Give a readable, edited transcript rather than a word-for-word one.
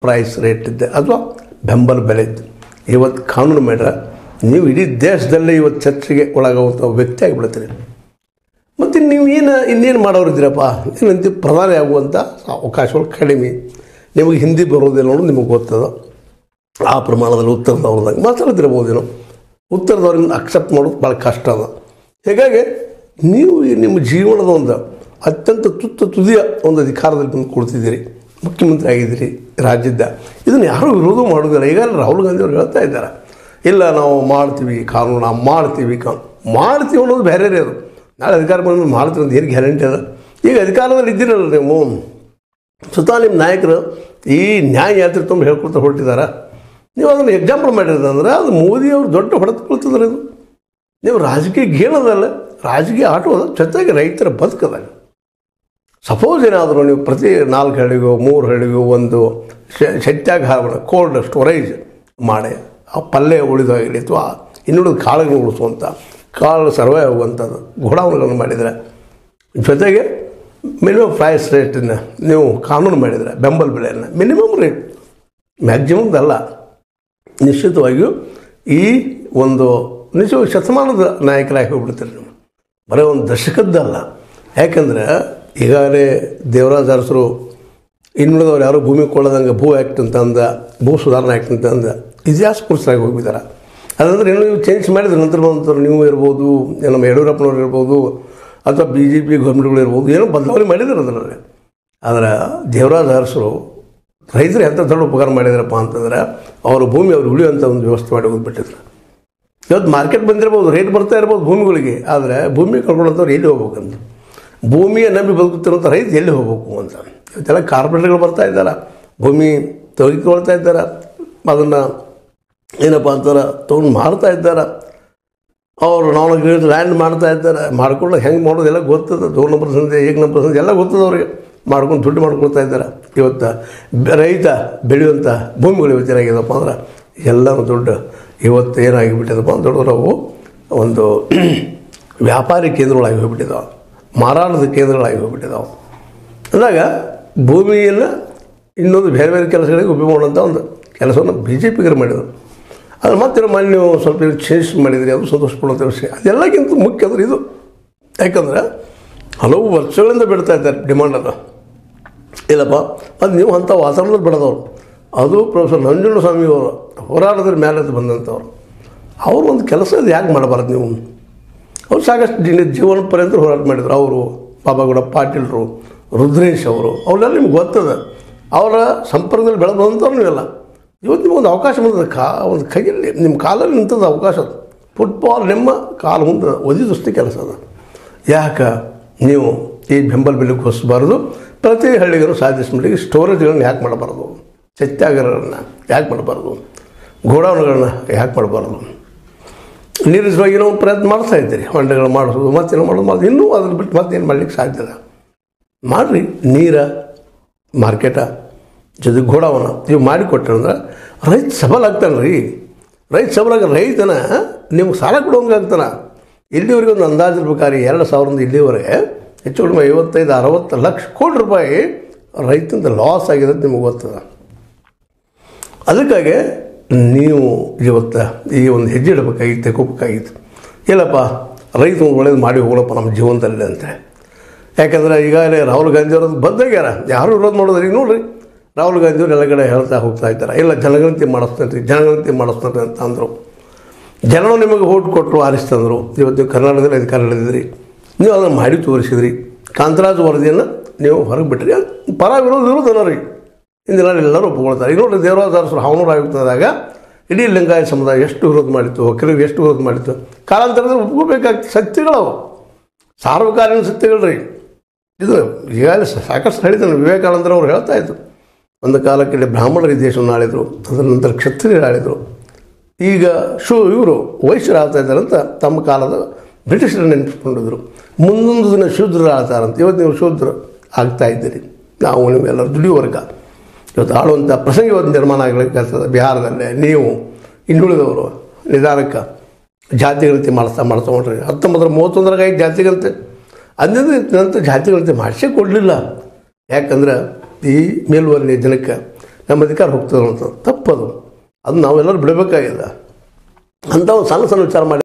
Price rate ಇದ್ದೆ ಅಥವಾ ಬೆಂಬಲ ಬೆಲೆ ಇದ್ದು ಇವತ್ತು ಕಾನೂನು ಮಾಡ್ರೆ ನೀವು ಇಡೀ ದೇಶದಲ್ಲೇ ಇವತ್ತು ಚರ್ಚೆಗೆ ಒಳಗಾಗುವಂಥ ವ್ಯಕ್ತಿ ಆಗಿಬಿಡ್ತೀರಿ. ಮತ್ತು ನೀವು ಇನ್ನೇನು ಮಾಡೋರಿದ್ದೀರಪ್ಪ ಏನಂತ ಪ್ರಧಾನಿ ಆಗುವಂಥ ಅವಕಾಶಗಳು ಕಡಿಮೆ. ನಿಮಗೆ ಹಿಂದಿ ಬರೋದಿಲ್ಲ ಅನ್ನೋದು ನಿಮಗೆ ಗೊತ್ತದ. ಆ ಪ್ರಮಾಣದಲ್ಲಿ ಉತ್ತರದವ್ರದಾಗ ಮಾತಾಡ್ತಿರ್ಬೋದೇನೋ. ಉತ್ತರದವ್ರಿಂದ ಅಕ್ಸೆಪ್ಟ್ ಮಾಡೋದು ಭಾಳ ಕಷ್ಟ ಅದ. ಹೀಗಾಗಿ ನೀವು ನಿಮ್ಮ ಜೀವನದ ಒಂದು ಅತ್ಯಂತ ತುದಿಯ ಒಂದು ಅಧಿಕಾರದಲ್ಲಿ ಬಂದು ಕೊಡ್ತಿದ್ದೀರಿ, ಮುಖ್ಯಮಂತ್ರಿ ಆಗಿದ್ದೀರಿ ರಾಜ್ಯದ. ಇದನ್ನು ಯಾರೂ ವಿರೋಧ ಮಾಡೋದಿಲ್ಲ. ಈಗ ರಾಹುಲ್ ಗಾಂಧಿ ಅವ್ರು ಹೇಳ್ತಾ ಇದ್ದಾರೆ, ಇಲ್ಲ ನಾವು ಮಾಡ್ತೀವಿ ಕಾನೂನು, ಮಾಡ್ತೀವಿ ಅನ್ನೋದು ಬೇರೆ ಅದು. ನಾಳೆ ಅಧಿಕಾರ ಬಂದು ಮಾಡ್ತೀವಿ ಅಂತ ಏನು ಗ್ಯಾರಂಟಿ ಅದ? ಈಗ ಅಧಿಕಾರದಲ್ಲಿ ಇದ್ದೀರಲ್ಲ ನೀವು, ಸ್ವತಃ ನಿಮ್ಮ ನಾಯಕರು ಈ ನ್ಯಾಯ ಯಾತ್ರೆ ತುಂಬ ಹೇಳ್ಕೊಳ್ತಾ ಹೊರಟಿದ್ದಾರೆ. ನೀವು ಅದನ್ನು ಎಕ್ಸಾಂಪಲ್ ಮಾಡಿರೋದಂದ್ರೆ ಅದು ಮೋದಿಯವರು ದೊಡ್ಡ ಹೊಡೆದುಕೊಳ್ತಿದ್ದಾರೆ. ಇದು ನೀವು ರಾಜಕೀಯ ಗೇಣದಲ್ಲ, ರಾಜಕೀಯ ಆಟೋದ ಜೊತೆಗೆ ರೈತರ ಬದುಕದಾಗ. ಸಪೋಸ್ ಏನಾದರೂ ನೀವು ಪ್ರತಿ 4 ಹಳ್ಳಿಗೋ 3 ಹಳ್ಳಿಗೋ ಒಂದು ಶೈತ್ಯಾಗಾರವನ್ನು ಕೋಲ್ಡ್ ಸ್ಟೋರೇಜ್ ಮಾಡಿ ಆ ಪಲ್ಯ ಉಳಿದಾಗಲಿ ಅಥವಾ ಇನ್ನುಳಿದ ಕಾಳುಗಳನ್ನು ಉಳಿಸುವಂಥ ಕಾಳು ಸರ್ವೇ ಆಗುವಂಥದ್ದು ಗೋಡೌನ್ಗಳನ್ನು ಮಾಡಿದರೆ, ಜೊತೆಗೆ ಮಿನಿಮಮ್ ಪ್ರೈಸ್ ರೇಟನ್ನು ನೀವು ಕಾನೂನು ಮಾಡಿದರೆ, ಬೆಂಬಲ ಬೆಲೆಯನ್ನು ಮಿನಿಮಮ್ ರೇಟ್ ಮ್ಯಾಕ್ಸಿಮಮ್ದಲ್ಲ, ನಿಶ್ಚಿತವಾಗಿಯೂ ಈ ಒಂದು ನಿಜ ಶತಮಾನದ ನಾಯಕರಾಗಿ ಹೋಗ್ಬಿಡ್ತೀರಿ ನೀವು. ಬರೀ ಒಂದು ದಶಕದ್ದಲ್ಲ. ಯಾಕೆಂದರೆ ಈಗಾಗಲೇ ದೇವರಾಜ ಅರಸರು ಇನ್ನುಳಿದವ್ರು ಯಾರೋ ಭೂಮಿ ಕೊಳ್ಳದಂಗೆ ಭೂ ಆ್ಯಕ್ಟ್ ಅಂತಂದ, ಭೂ ಸುಧಾರಣಾ ಆ್ಯಕ್ಟ್ ಅಂತಂದ ಇತಿಹಾಸ ಪುರುಷರಾಗಿ ಹೋಗಿದ್ದಾರೆ. ಅದಂದ್ರೆ ಏನೋ ನೀವು ಚೇಂಜ್ ಮಾಡಿದ್ರೆ ನಂತರ ಬಂತವ್ರು ನೀವು ಇರ್ಬೋದು, ನಮ್ಮ ಯಡಿಯೂರಪ್ಪನವ್ರು ಇರ್ಬೋದು, ಅಥವಾ BJP ಗೌರ್ಮೆಂಟ್ಗಳು ಇರ್ಬೋದು, ಏನೋ ಬದಲಾವಣೆ ಮಾಡಿದ್ರು ಅದರಲ್ಲಿ. ಆದರೆ ದೇವರಾಜ ಅರಸರು ರೈತರು ಎಂಥ ದೊಡ್ಡ ಉಪಕಾರ ಮಾಡಿದ್ರಪ್ಪ ಅಂತಂದ್ರೆ ಅವ್ರ ಭೂಮಿ ಅವ್ರು ಉಳಿಯುವಂಥ ಒಂದು ವ್ಯವಸ್ಥೆ ಮಾಡಿ ಹೋಗ್ಬಿಟ್ಟಿದ್ರು. ಇವತ್ತು ಮಾರ್ಕೆಟ್ ಬಂದಿರ್ಬೋದು, ರೇಟ್ ಬರ್ತಾ ಇರ್ಬೋದು ಭೂಮಿಗಳಿಗೆ, ಆದರೆ ಭೂಮಿ ಕಳ್ಕೊಳ್ಳೋಂಥವ್ರು ಎಲ್ಲಿ ಹೋಗ್ಬೇಕಂತ, ಭೂಮಿಯ ನಂಬಿ ಬದುಕುತ್ತಿರೋಂಥ ರೈತ ಎಲ್ಲಿ ಹೋಗ್ಬೇಕು ಅಂತ. ಇವತ್ತೆಲ್ಲ ಕಾರ್ಪೊರೇಟ್ಗಳು ಬರ್ತಾ ಇದ್ದಾರೆ, ಭೂಮಿ ತೆಗೆದುಕೊಳ್ತಾ ಇದ್ದಾರೆ, ಅದನ್ನು ಏನಪ್ಪ ಅಂತಾರೆ ತೊಗೊಂಡು ಮಾರ್ತಾ ಇದ್ದಾರೆ. ಅವರು ನಾವು ಲ್ಯಾಂಡ್ ಮಾಡ್ತಾ ಇದ್ದಾರೆ, ಮಾಡ್ಕೊಂಡು ಹೆಂಗೆ ಮಾಡೋದೆಲ್ಲ ಗೊತ್ತದ. 2 ನಂಬರ್ ಸಂತೆ 1 ನಂಬರ್ ಸಂತೆ ಎಲ್ಲ ಗೊತ್ತದ ಅವ್ರಿಗೆ. ಮಾಡ್ಕೊಂಡು ದುಡ್ಡು ಮಾಡ್ಕೊಳ್ತಾ ಇದ್ದಾರೆ. ಇವತ್ತು ರೈತ ಬೆಳೆಯುವಂಥ ಭೂಮಿಗಳು ಇವತ್ತು ಏನಾಗಿದೆಪ್ಪ ಅಂದ್ರೆ ಎಲ್ಲರೂ ದುಡ್ಡು ಇವತ್ತು ಏನಾಗಿಬಿಟ್ಟಿದಪ್ಪ ಅಂತ ದೊಡ್ಡವರು ಒಂದು ವ್ಯಾಪಾರಿ ಕೇಂದ್ರಗಳಾಗಿ ಹೋಗ್ಬಿಟ್ಟಿದ್ದಾವೆ, ಮಾರಾಟದ ಕೇಂದ್ರಗಳಾಗಿ ಹೋಗ್ಬಿಟ್ಟಿದ್ದಾವೆ. ಅಂದಾಗ ಭೂಮಿಯನ್ನು ಇನ್ನೊಂದು ಬೇರೆ ಬೇರೆ ಕೆಲಸಗಳಿಗೆ ಉಪಯೋಗ ಮಾಡುವಂಥ ಒಂದು ಕೆಲಸವನ್ನು BJPಗರು ಮಾಡಿದರು. ಅದು ಮತ್ತೆ ಮೊನ್ನೆ ನೀವು ಸ್ವಲ್ಪ ಚೇಂಜ್ ಮಾಡಿದ್ರಿ, ಅದು ಸಂತೋಷಪಡುವಂಥ ವಿಷಯ. ಅದೆಲ್ಲಕ್ಕಿಂತ ಮುಖ್ಯ ಅಂದ್ರೆ ಇದು. ಯಾಕಂದ್ರೆ ಹಲವು ವರ್ಷಗಳಿಂದ ಬಿಡ್ತಾ ಇದ್ದಾರೆ ಡಿಮಾಂಡನ್ನು. ಇಲ್ಲಪ್ಪ ಅದು ನೀವು ಅಂಥ ವಾತಾವರಣದಲ್ಲಿ ಬಿಡೋದವ್ರು. ಅದು ಪ್ರೊಫೆಸರ್ ನಂಜುಂಡಸ್ವಾಮಿಯವರು ಹೋರಾಟದ ಮೇಲೆ ಬಂದಂಥವ್ರು. ಅವರು ಒಂದು ಕೆಲಸ ಅದು ಯಾಕೆ ಮಾಡಬಾರ್ದು ನೀವು? ಅವ್ರು ಸಾಕಷ್ಟು ಜೀವನ ಪರ್ಯಂತ ಹೋರಾಟ ಮಾಡಿದರು. ಅವರು ಬಾಬಾಗೌಡ ಪಾಟೀಲರು, ರುದ್ರೇಶ್ ಅವರು, ಅವರೆಲ್ಲ ನಿಮ್ಗೆ ಗೊತ್ತದ. ಅವರ ಸಂಪರ್ಕದಲ್ಲಿ ಬೆಳೆದಂಥವ್ರು ನೀವೆಲ್ಲ. ಇವತ್ತು ನಿಮಗೊಂದು ಅವಕಾಶ ಬಂದದ, ಒಂದು ಕೈಯಲ್ಲಿ ನಿಮ್ಮ ಕಾಲಲ್ಲಿ ನಿಂತದ ಅವಕಾಶ. ಫುಟ್ಬಾಲ್ ನಿಮ್ಮ ಕಾಲು ಮುಂದೆ ಒದಿದಷ್ಟು ಕೆಲಸ ಅದ. ಯಾಕೆ ನೀವು ಈ ಬೆಂಬಲ ಬೆಲೆ ಘೋಷಿಸಬಾರ್ದು? ಪ್ರತಿ ಹಳ್ಳಿಗರು ಸಾಧಿಸಿದ ಮಟ್ಟಿಗೆ ಸ್ಟೋರೇಜ್ಗಳನ್ನ ಯಾಕೆ ಮಾಡಬಾರ್ದು? ಸತ್ಯಾಗ್ರಹಗಳನ್ನು ಯಾಕೆ ಮಾಡಬಾರ್ದು? ಗೋಡೌನ್ಗಳನ್ನ ಯಾಕೆ ಮಾಡಬಾರ್ದು? ನೀರಿಸುವಾಗ ಏನೋ ಒಂದು ಪ್ರಯತ್ನ ಮಾಡ್ತಾ ಇದ್ದೀರಿ, ಹೊಂಡೆಗಳು ಮಾಡಿಸೋದು, ಮತ್ತೇನೋ ಮಾಡೋದು. ಇನ್ನೂ ಅದ್ರ ಬಿಟ್ಟು ಮತ್ತೇನು ಮಾಡಲಿಕ್ಕೆ ಸಾಧ್ಯ ಇಲ್ಲ. ಮಾಡಿರಿ. ನೀರ ಮಾರ್ಕೆಟ ಜೊತೆ ಗೋಡೌನ ಇವು ಮಾಡಿಕೊಟ್ಟಂದ್ರೆ ರೈತ ಸಬಲ ಆಗ್ತಾನೆ ರೀ. ರೈತ ಸಬಲಾಗ ರೈತನ ನಿಮ್ಗೆ ಸಾಲ ಕೊಡೋಂಗೆ ಆಗ್ತಾನೆ. ಇಲ್ಲಿವರೆಗೆ ಒಂದು ಅಂದಾಜು ಇರ್ಬೇಕಾದ್ರೆ 2000 ಇಲ್ಲಿವರೆಗೆ ಹೆಚ್ಚು ಕಡಿಮೆ 55-60 ಲಕ್ಷ ಕೋಟಿ ರೂಪಾಯಿ ರೈತಂದ ಲಾಸ್ ಆಗಿದೆ ಅಂತ ನಿಮಗೆ ಗೊತ್ತದ. ಅದಕ್ಕಾಗಿ ನೀವು ಇವತ್ತು ಈ ಒಂದು ಹೆಜ್ಜೆ ಇಡಬೇಕಾಗಿತ್ತು, ತೆಗೋಬೇಕಾಗಿತ್ತು. ಇಲ್ಲಪ್ಪ ರೈತ ಒಳ್ಳೇದು ಮಾಡಿ ಹೋಗೋಣಪ್ಪ ನಮ್ಮ ಜೀವನದಲ್ಲಿ ಅಂತ. ಯಾಕಂದರೆ ಈಗಾಗಲೇ ರಾಹುಲ್ ಗಾಂಧಿ ಅವ್ರದ್ದು ಬದ್ದಾಗ್ಯಾರ, ಯಾರು ವಿರೋಧ ಮಾಡೋದ್ರಿ. ಈಗ ನೋಡಿರಿ, ರಾಹುಲ್ ಗಾಂಧಿ ಅವರು ಎಲ್ಲ ಕಡೆ ಹೇಳ್ತಾ ಹೋಗ್ತಾ ಇದ್ದಾರೆ, ಇಲ್ಲ ಜನಗಣತಿ ಮಾಡಿಸ್ತಾನೆ ಅಂತ ಅಂದರು. ಜನರು ನಿಮಗೆ ಓಟ್ ಕೊಟ್ಟರು, ಆರಿಸ್ತಂದರು. ಇವತ್ತು ನೀವು ಕರ್ನಾಟಕದಲ್ಲಿ ಅಧಿಕಾರ ಹಿಡಿದಿದ್ರಿ, ನೀವು ಅದನ್ನು ಮಾಡಿ ತೋರಿಸಿದ್ರಿ. ಕಾಂತರಾಜ್ ವರದಿಯನ್ನು ನೀವು ಹೊರಗೆ ಬಿಟ್ಟರೆ ಪರ ವಿರೋಧ ಇರೋದಲ್ಲ ರೀ. ಇಂದಿನ ಎಲ್ಲರೂ ಒಪ್ಕೊಳ್ತಾರೆ. ಈಗ ನೋಡಿ, ದೇವರಾಜ ಅರಸರು ಹಾವನೂರು ಆಯುಕ್ತದಾಗ ಇಡೀ ಲಿಂಗಾಯತ ಸಮುದಾಯ ಎಷ್ಟು ವಿರೋಧ ಮಾಡಿತ್ತು, ಒಕ್ಕಲಿಗರು ಎಷ್ಟು ವಿರೋಧ ಮಾಡಿತ್ತು. ಕಾಲಾಂತರದಲ್ಲಿ ಒಪ್ಕೋಬೇಕಾಗ್ತದೆ. ಸತ್ಯಗಳವು ಸಾರ್ವಕಾಲಿಕ ಸತ್ಯಗಳು ರೀ. ಇದು ಈಗಾಗಲೇ ಸಾಕಷ್ಟು ಹೇಳಿದ್ದಾನೆ. ವಿವೇಕಾನಂದರು ಅವ್ರು ಹೇಳ್ತಾ ಇದ್ರು, ಒಂದು ಕಾಲಕ್ಕೆ ಇಲ್ಲಿ ಬ್ರಾಹ್ಮಣರು ಈ ದೇಶವನ್ನು ಆಳಿದರು, ಅದರ ನಂತರ ಕ್ಷತ್ರಿಯರು ಆಳಿದರು, ಈಗ ಇವರು ವೈಶ್ಯರು ಆಳ್ತಾ ಇದ್ದಾರೆ ಅಂತ ತಮ್ಮ ಕಾಲದ ಬ್ರಿಟಿಷರು ನೆನಪಿಸ್ಕೊಂಡಿದ್ರು. ಮುಂದೊಂದು ದಿನ ಶೂದ್ರರು ಆಳ್ತಾರಂತ. ಇವತ್ತು ನೀವು ಶೂದ್ರ ಆಗ್ತಾ ಇದ್ದೀರಿ. ನಾವು ನೀವೆಲ್ಲರೂ ದುಡಿಯುವರ್ಗ ಇವತ್ತು ಆಳುವಂಥ ಪ್ರಸಂಗ ಇವತ್ತು ನಿರ್ಮಾಣ ಆಗಲಿಕ್ಕೆ ಬಿಹಾರದಲ್ಲೇ ನೀವು ಇನ್ನುಳಿದವರು ನಿಧಾನಕ್ಕೆ ಜಾತಿಗಣತಿ ಮಾಡ್ತಾ ಹೊಂಟ್ರಿ. 1931 ಜಾತಿಗಣತಿ ಅಂದಿಂದ ಜಾತಿಗಣತಿ ಮಾಡಿಸೇ ಕೊಡಲಿಲ್ಲ. ಯಾಕಂದ್ರೆ ಈ ಮೇಲ್ವರ್ಣೀಯ ಜನಕ್ಕೆ ನಮ್ಮ ಅಧಿಕಾರ ಹೋಗ್ತದೆ ಅಂತ ತಪ್ಪದು. ಅದು ನಾವೆಲ್ಲರೂ ಬಿಡಬೇಕಾಗಿದೆ. ಅಂತ ಒಂದು ಸಣ್ಣ ವಿಚಾರ ಮಾಡಿ